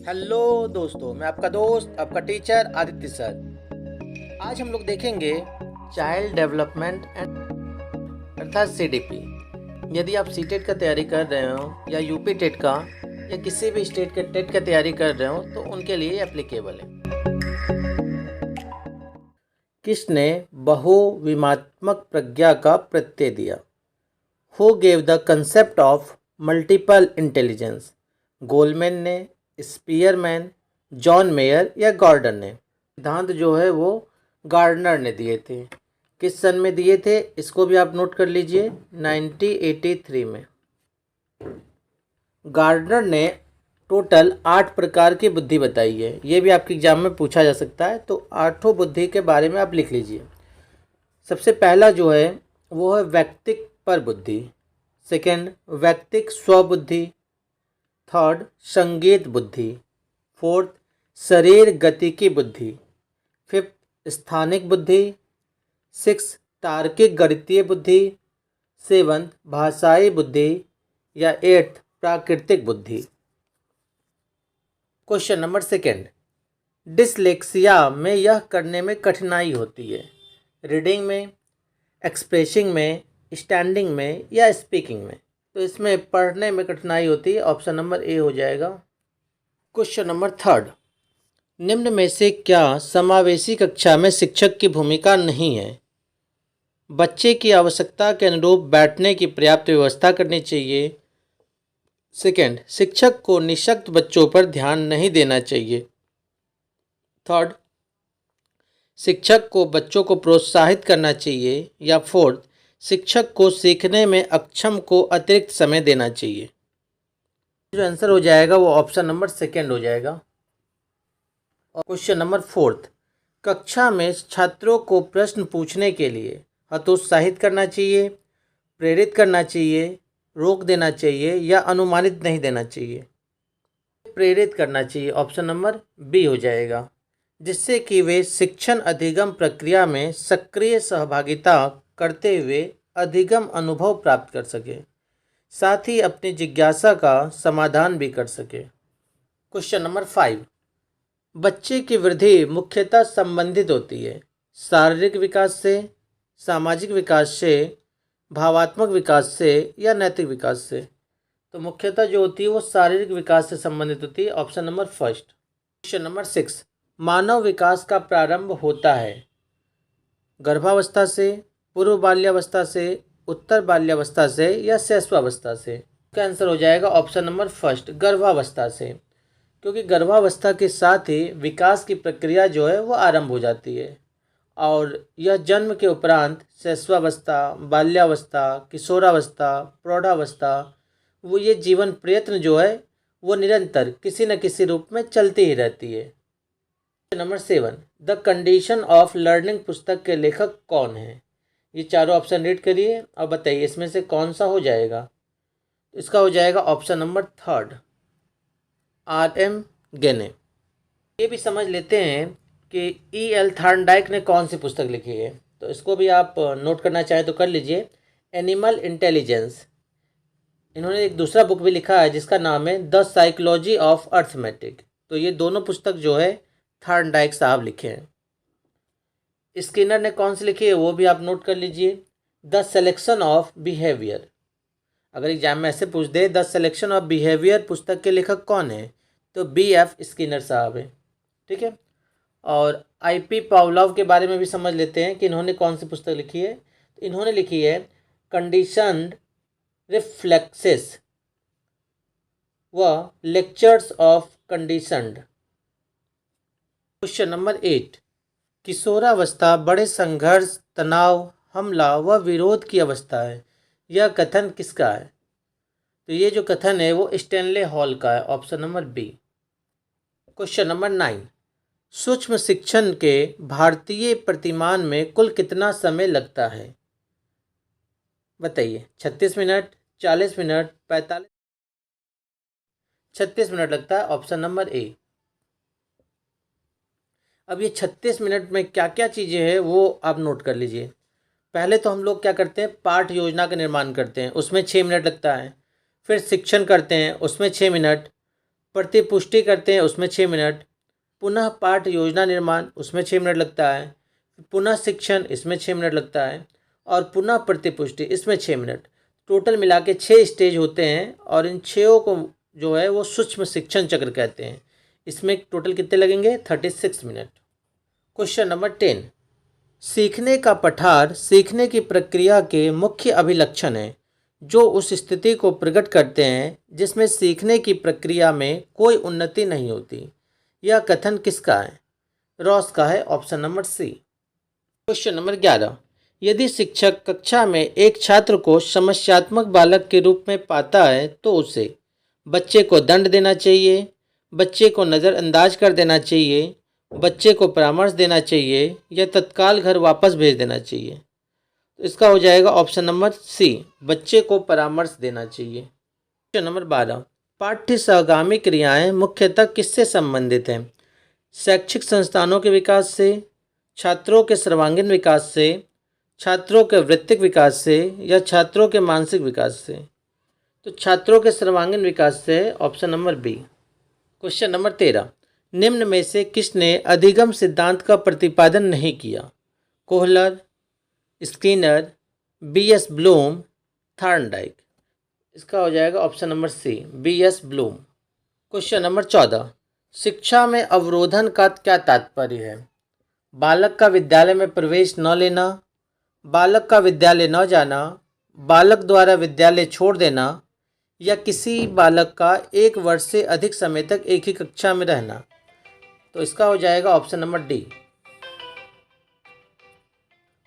Hello दोस्तों, मैं आपका दोस्त, आपका टीचर आदित्य सर। आज हम लोग देखेंगे चाइल्ड डेवलपमेंट एंड अर्थात सीडीपी। यदि आप सीटेट का तैयारी कर रहे हो या यूपी टेट का या किसी भी स्टेट के टेट का तैयारी कर रहे हो तो उनके लिए एप्लीकेबल है। किसने बहुविमात्मक प्रज्ञा का प्रत्यय दिया? Who gave the concept of multiple intelligence? Goleman ने, स्पीयरमैन, जॉन मेयर या गॉर्डन ने? सिद्धांत जो है वो गार्डनर ने दिए थे। किस सन में दिए थे इसको भी आप नोट कर लीजिए, 1983 में। गार्डनर ने टोटल 8 प्रकार की बुद्धि बताई है। ये भी आपके एग्जाम में पूछा जा सकता है, तो 8 बुद्धि के बारे में आप लिख लीजिए। सबसे पहला जो है वो है व्यक्तिक पर बुद्धि। सेकंड, व्यक्तिक स्वबुद्धि। थर्ड, संगीत बुद्धि। फोर्थ, शरीर गतिकी बुद्धि। फिफ्थ, स्थानिक बुद्धि। सिक्स, तार्किक गणितीय बुद्धि। सेवंथ, भाषाई बुद्धि या एट्थ, प्राकृतिक बुद्धि। क्वेश्चन नंबर सेकंड, डिसलेक्सिया में यह करने में कठिनाई होती है? रीडिंग में, एक्सप्रेसिंग में, स्टैंडिंग में या स्पीकिंग में? तो इसमें पढ़ने में कठिनाई होती है, ऑप्शन नंबर ए हो जाएगा। क्वेश्चन नंबर थर्ड, निम्न में से क्या समावेशी कक्षा में शिक्षक की भूमिका नहीं है? बच्चे की आवश्यकता के अनुरूप बैठने की पर्याप्त व्यवस्था करनी चाहिए। सेकंड, शिक्षक को निःशक्त बच्चों पर ध्यान नहीं देना चाहिए। थर्ड, शिक्षक को बच्चों को प्रोत्साहित करना चाहिए। या फोर्थ, शिक्षक को सीखने में अक्षम को अतिरिक्त समय देना चाहिए। जो आंसर हो जाएगा वो ऑप्शन नंबर सेकंड हो जाएगा। और क्वेश्चन नंबर फोर्थ, कक्षा में छात्रों को प्रश्न पूछने के लिए हतोत्साहित करना चाहिए, प्रेरित करना चाहिए, रोक देना चाहिए या अनुमानित नहीं देना चाहिए? प्रेरित करना चाहिए, ऑप्शन नंबर बी हो जाएगा, जिससे कि वे शिक्षण अधिगम प्रक्रिया में सक्रिय सहभागिता करते हुए अधिगम अनुभव प्राप्त कर सके, साथ ही अपनी जिज्ञासा का समाधान भी कर सके। क्वेश्चन नंबर 5, बच्चे की वृद्धि मुख्यतः संबंधित होती है शारीरिक विकास से, सामाजिक विकास से, भावात्मक विकास से या नैतिक विकास से? तो मुख्यतः जो होती है वो शारीरिक विकास से संबंधित होती है, option number first. Question number 6, मानव विकास का प्रारंभ होता है गर्भावस्था से, पूर्व बाल्यावस्था से, उत्तर बाल्यावस्था से या शैशवावस्था से? इसका आंसर हो जाएगा ऑप्शन नंबर फर्स्ट, गर्भावस्था से, क्योंकि गर्भावस्था के साथ ही विकास की प्रक्रिया जो है वो आरंभ हो जाती है और यह जन्म के उपरांत शैशवावस्था, बाल्यावस्था, किशोरावस्था, प्रौढ़ावस्था, वो ये जीवन प्रयत्न जो है वो निरंतर किसी न किसी रूप में चलती ही रहती है। Number 7, the condition of learning पुस्तक के लेखक कौन है? ये चारों ऑप्शन रीड करिए और बताइए इसमें से कौन सा हो जाएगा। इसका हो जाएगा ऑप्शन नंबर थर्ड, R.M. गेने। ये भी समझ लेते हैं कि E.L. थॉर्नडाइक ने कौन सी पुस्तक लिखी है, तो इसको भी आप नोट करना चाहें तो कर लीजिए, एनिमल इंटेलिजेंस। इन्होंने एक दूसरा बुक भी लिखा है जिसका नाम है द साइकोलॉजी ऑफ अर्थमेटिक। तो ये दोनों पुस्तक जो है थॉर्नडाइक साहब लिखे हैं। स्किनर ने कौन सी लिखी है वो भी आप नोट कर लीजिए, द सिलेक्शन ऑफ बिहेवियर। अगर एग्जाम में ऐसे पूछ दे द सिलेक्शन ऑफ बिहेवियर पुस्तक के लेखक कौन है, तो B.F. स्किनर साहब है। ठीक है, और I.P. पावलोव के बारे में भी समझ लेते हैं कि इन्होंने कौन सी पुस्तक लिखी है। तो इन्होंने लिखी है कंडीशनड रिफ्लेक्सेस व lectures of conditioned. Question number 8, किशोरावस्था बड़े संघर्ष, तनाव, हमला व विरोध की अवस्था है, यह कथन किसका है? तो ये जो कथन है वो स्टैनले हॉल का है, option number B. Question number 9, सूक्ष्म शिक्षण के भारतीय प्रतिमान में कुल कितना समय लगता है? बताइए, 36 मिनट, 40 मिनट, 45? 36 मिनट लगता है, ऑप्शन नंबर ए। अब ये 36 मिनट में क्या क्या चीज़ें हैं वो आप नोट कर लीजिए। पहले तो हम लोग क्या करते हैं, पाठ योजना का निर्माण करते हैं, उसमें 6 मिनट लगता है। फिर शिक्षण करते हैं, उसमें 6 मिनट। प्रतिपुष्टि करते हैं उसमें 6 मिनट, पुनः पाठ योजना निर्माण उसमें 6 मिनट लगता है, पुनः शिक्षण इसमें 6 मिनट लगता है और पुनः प्रतिपुष्टि इसमें 6 मिनट। टोटल मिला के 6 स्टेज होते हैं और इन 6 को जो है वो सूक्ष्म शिक्षण चक्र कहते हैं। इसमें टोटल कितने लगेंगे? 36 मिनट। क्वेश्चन नंबर 10, सीखने का पठार सीखने की प्रक्रिया के मुख्य अभिलक्षण हैं जो उस स्थिति को प्रकट करते हैं जिसमें सीखने की प्रक्रिया में कोई उन्नति नहीं होती। यह कथन किसका है? रॉस का है, option number C. Question number 11, यदि शिक्षक कक्षा में एक छात्र को समस्यात्मक बालक के रूप में पाता है तो उसे बच्चे को दंड देना चाहिए, बच्चे को नज़रअंदाज कर देना चाहिए, बच्चे को परामर्श देना चाहिए या तत्काल घर वापस भेज देना चाहिए। तो इसका हो जाएगा ऑप्शन नंबर सी, बच्चे को परामर्श देना चाहिए। क्वेश्चन नंबर 12, पाठ्य सहगामी क्रियाएं मुख्यतः किससे संबंधित हैं? शैक्षिक संस्थानों के विकास से, छात्रों के सर्वांगीण विकास से, छात्रों के वृत्तिक विकास से या छात्रों के मानसिक विकास से? तो छात्रों के सर्वांगीण विकास से, option number B. Question number 13, निम्न में से किसने अधिगम सिद्धांत का प्रतिपादन नहीं किया? Kohler, Skinner, B S. Bloom, Thorndike. इसका हो जाएगा option number C, B S. Bloom. Question number 14, शिक्षा में अवरोधन का क्या तात्पर्य है? बालक का विद्यालय में प्रवेश न लेना, बालक का विद्यालय न जाना, बालक द्वारा विद्यालय छोड़ देना या किसी बालक का 1 वर्ष से अधिक समय तक एक ही कक्षा में रहना। तो इसका हो जाएगा option number D.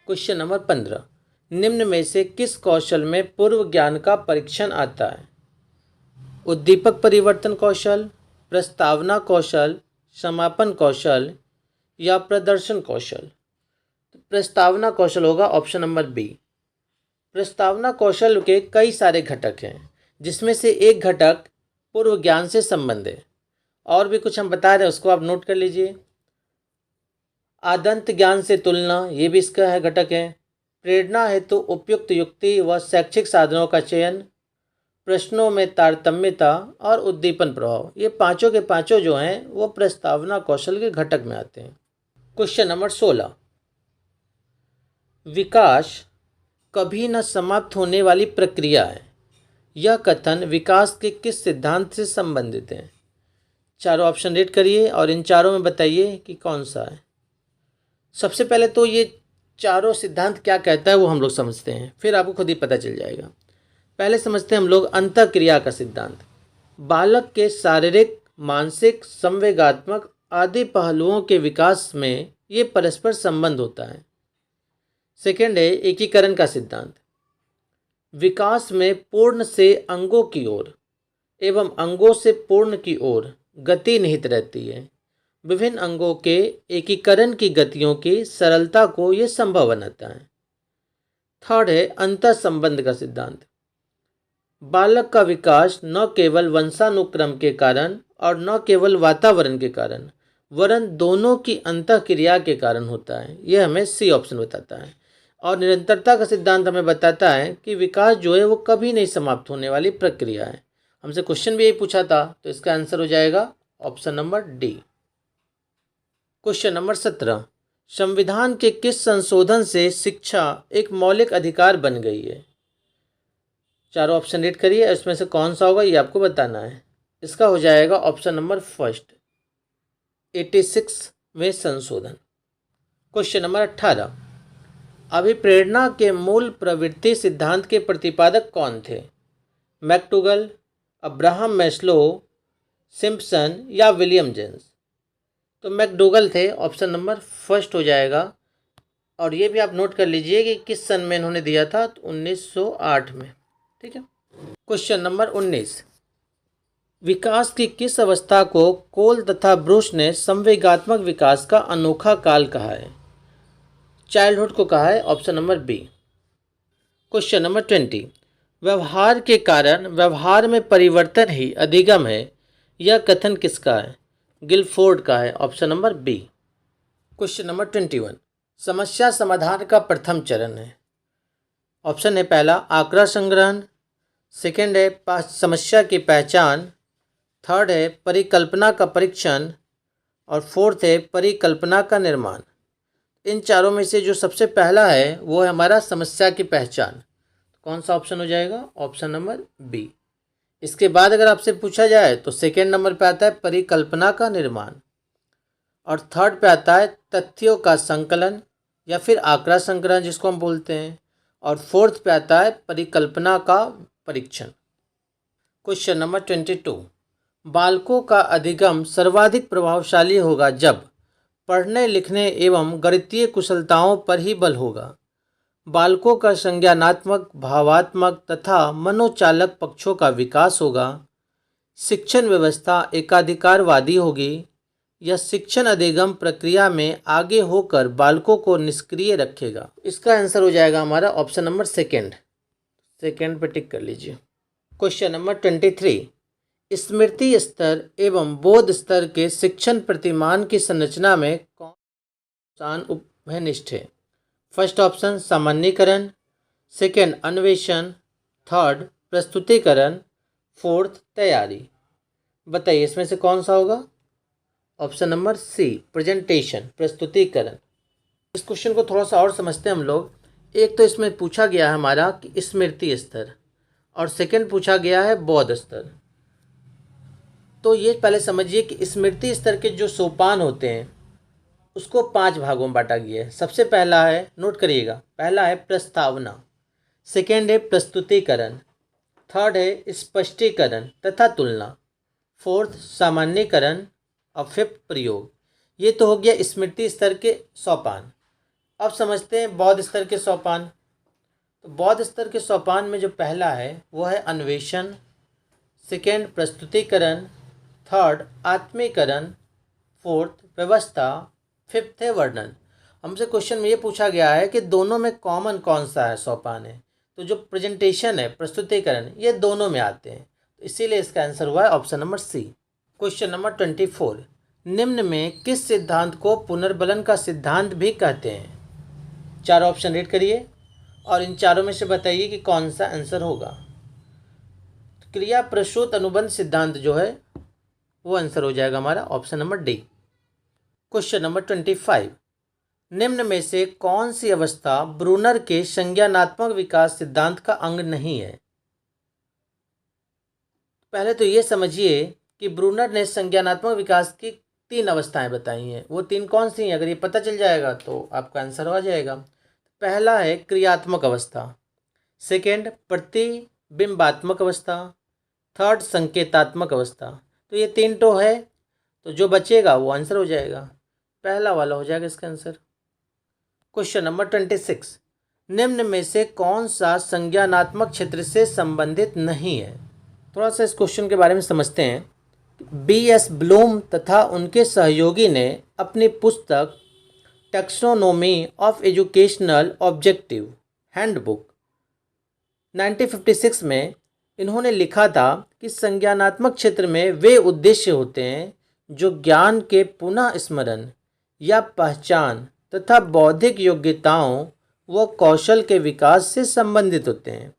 Question number 15, निम्न में से किस कौशल में पूर्व ज्ञान का परीक्षण आता है? उद्दीपक परिवर्तन कौशल, प्रस्तावना कौशल, समापन कौशल या प्रदर्शन कौशल? तो प्रस्तावना कौशल होगा, ऑप्शन नंबर बी। प्रस्तावना कौशल के कई सारे घटक हैं जिसमें से एक घटक पूर्व ज्ञान से संबंध है। और भी कुछ हम बता रहे हैं, उसको आप नोट कर लीजिए। आदंत ज्ञान से तुलना, ये भी इसका है घटक है। प्रेरणा हेतु उपयुक्त युक्ति व शैक्षिक साधनों का चयन, प्रश्नों में तारतम्यता और उद्दीपन प्रभाव, ये पांचों के पांचों जो हैं वो प्रस्तावना कौशल के घटक में आते हैं। क्वेश्चन नंबर 16, विकास कभी न समाप्त होने वाली प्रक्रिया है। यह कथन विकास के किस सिद्धांत से संबंधित है? चारों ऑप्शन रीड करिए और इन चारों में बताइए कि कौन सा है। सबसे पहले तो ये चारों सिद्धांत क्या कहता है वो हम लोग समझते हैं, फिर आपको खुद ही पता चल जाएगा। पहले समझते हैं हम लोग अंतःक्रिया का सिद्धांत। बालक के शारीरिक, मानसिक, संवेगात्मक आदि पहलुओं के विकास में ये परस्पर संबंध होता है। सेकेंड है एकीकरण का सिद्धांत। विकास में पूर्ण से अंगों की ओर एवं अंगों से पूर्ण की ओर गति निहित रहती है। विभिन्न अंगों के एकीकरण की गतियों की सरलता को ये संभव बनाता है। थर्ड है अंतर संबंध का सिद्धांत। बालक का विकास न केवल वंशानुक्रम के कारण और न केवल वातावरण के कारण वरन दोनों की अंतःक्रिया के कारण होता है। यह हमें सी ऑप्शन बताता है। और निरंतरता का सिद्धांत हमें बताता है कि विकास जो है वो कभी नहीं समाप्त होने वाली प्रक्रिया है। हमसे क्वेश्चन भी यही पूछा था, तो इसका आंसर हो जाएगा option number D. Question number 17, संविधान के किस संशोधन से शिक्षा एक मौलिक अधिकार बन गई है? चारों ऑप्शन रीड करिए, इसमें से कौन सा होगा ये आपको बताना है। इसका हो जाएगा ऑप्शन नंबर फर्स्ट, 86 में संशोधन। क्वेश्चन नंबर 18, अभिप्रेरणा के मूल प्रवृत्ति सिद्धांत के प्रतिपादक कौन थे? मैकडूगल, अब्राहम मैस्लो, सिम्पसन या विलियम जेम्स? तो मैकडूगल थे, ऑप्शन नंबर फर्स्ट हो जाएगा। और ये भी आप नोट कर लीजिए कि किस सन में इन्होंने दिया था, तो 1908 में। ठीक है। क्वेश्चन नंबर 19, विकास की किस अवस्था को कोल तथा ब्रूस ने संवेगात्मक विकास का अनोखा काल कहा है? चाइल्डहुड को कहा है, option number B. Question number 20, व्यवहार के कारण व्यवहार में परिवर्तन ही अधिगम है। यह कथन किसका है? गिलफोर्ड का है, option number B. Question number 21, समस्या समाधान का प्रथम चरण है। ऑप्शन है पहला आंकड़ा संग्रहण, सेकेंड है समस्या की पहचान, थर्ड है परिकल्पना का परीक्षण और फोर्थ है परिकल्पना का निर्माण। इन चारों में से जो सबसे पहला है वो है हमारा समस्या की पहचान। कौन सा ऑप्शन हो जाएगा? Option number B. इसके बाद अगर आपसे पूछा जाए तो सेकेंड नंबर पे आता है परिकल्पना का निर्माण और थर्ड पे आता है तथ्यों का संकलन या फिर आंकड़ा संग्रह जिसको हम बोलते हैं, और फोर्थ पे आता है परिकल्पना का परीक्षण। क्वेश्चन नंबर 22, बालकों का अधिगम सर्वाधिक प्रभावशाली होगा जब पढ़ने लिखने एवं गणितीय कुशलताओं पर ही बल होगा। बालकों का संज्ञानात्मक, भावात्मक तथा मनोचालक पक्षों का विकास होगा। शिक्षण व्यवस्था एकाधिकारवादी होगी या शिक्षण अधिगम प्रक्रिया में आगे होकर बालकों को निष्क्रिय रखेगा। इसका आंसर हो जाएगा हमारा ऑप्शन नंबर सेकेंड पे टिक कर लीजिए। क्वेश्चन नंबर 23, स्मृति स्तर एवं बोध स्तर के शिक्षण प्रतिमान की संरचना में कौन सा उभयनिष्ठ है? फर्स्ट ऑप्शन सामान्यीकरण, सेकेंड अन्वेषण, थर्ड प्रस्तुतिकरण, फोर्थ तैयारी। बताइए इसमें से कौन सा होगा? ऑप्शन नंबर सी प्रेजेंटेशन, प्रस्तुतिकरण। इस क्वेश्चन को थोड़ा सा और समझते हैं हम लोग। एक तो इसमें पूछा गया है हमारा कि स्मृति स्तर और सेकेंड पूछा गया है बोध स्तर। तो ये पहले समझिए कि स्मृति स्तर के जो सोपान होते हैं उसको 5 भागों में बांटा गया है। सबसे पहला है, नोट करिएगा, पहला है प्रस्तावना, सेकेंड है प्रस्तुतिकरण, थर्ड है स्पष्टीकरण तथा तुलना, फोर्थ सामान्यीकरण और फिफ्थ प्रयोग। ये तो हो गया स्मृति स्तर के सोपान। अब समझते हैं बौद्ध स्तर के सोपान। तो बौद्ध स्तर के सोपान में जो पहला है वो है अन्वेषण, सेकेंड प्रस्तुतिकरण, थर्ड आत्मीकरण, फोर्थ व्यवस्था, फिफ्थ है वर्णन। हमसे क्वेश्चन में ये पूछा गया है कि दोनों में कॉमन कौन सा है सोपान है? तो जो प्रेजेंटेशन है, प्रस्तुतिकरण, ये दोनों में आते हैं, तो इसीलिए इसका आंसर हुआ है option number C. Question number 24, निम्न में किस सिद्धांत को पुनर्बलन का सिद्धांत भी कहते हैं? 4 ऑप्शन रीड करिए और इन चारों में से बताइए कि कौन सा आंसर होगा। क्रिया प्रसूत अनुबंध सिद्धांत जो है वो आंसर हो जाएगा हमारा option number D. Question number 25, निम्न में से कौन सी अवस्था ब्रूनर के संज्ञानात्मक विकास सिद्धांत का अंग नहीं है? पहले तो ये समझिए कि ब्रूनर ने संज्ञानात्मक विकास की 3 अवस्थाएं बताई हैं। वो 3 कौन सी हैं? अगर ये पता चल जाएगा तो आपका आंसर हो जाएगा। पहला है क्रियात्मक अवस्था, सेकेंड प्रतिबिंबात्मक अवस्था, थर्ड संकेतात्मक अवस्था। तो ये 3 तो है, तो जो बचेगा वो आंसर हो जाएगा, पहला वाला हो जाएगा इसका आंसर। क्वेश्चन नंबर 26, निम्न में से कौन सा संज्ञानात्मक क्षेत्र से संबंधित नहीं है? थोड़ा सा इस क्वेश्चन के बारे में समझते हैं। B.S. ब्लूम तथा उनके सहयोगी ने अपनी पुस्तक taxonomy of educational objective handbook 1956 में इन्होंने लिखा था कि संज्ञानात्मक क्षेत्र में वे उद्देश्य होते हैं जो ज्ञान के पुनः स्मरण या पहचान तथा बौद्धिक योग्यताओं व कौशल के विकास से संबंधित होते हैं।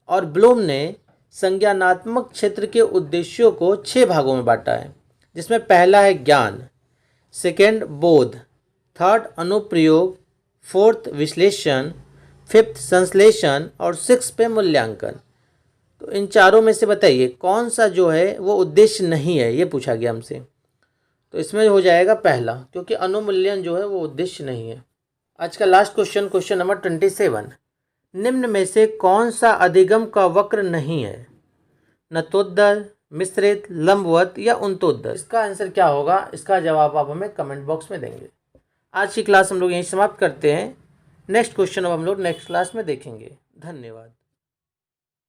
और ब्लूम ने संज्ञानात्मक क्षेत्र के उद्देश्यों को 6 भागों में बांटा है, जिसमें पहला है ज्ञान, सेकेंड बोध, थर्ड अनुप्रयोग, फोर्थ विश्लेषण, फिफ्थ संश्लेषण और 6 पे मूल्यांकन। तो इन चारों में से बताइए कौन सा जो है वो उद्देश्य नहीं है, ये पूछा गया हमसे। तो इसमें हो जाएगा पहला, क्योंकि अनुमूल्यन जो है वो उद्देश्य नहीं है। आज का लास्ट क्वेश्चन, क्वेश्चन नंबर 27, निम्न में से कौन सा अधिगम का वक्र नहीं है? नतोदर, मिश्रित, लंबवत या उन्तोदर? इसका आंसर क्या होगा? इसका जवाब आप हमें कमेंट बॉक्स में देंगे। आज की क्लास हम लोग यहीं समाप्त करते हैं। नेक्स्ट क्वेश्चन अब हम लोग नेक्स्ट क्लास में देखेंगे। धन्यवाद।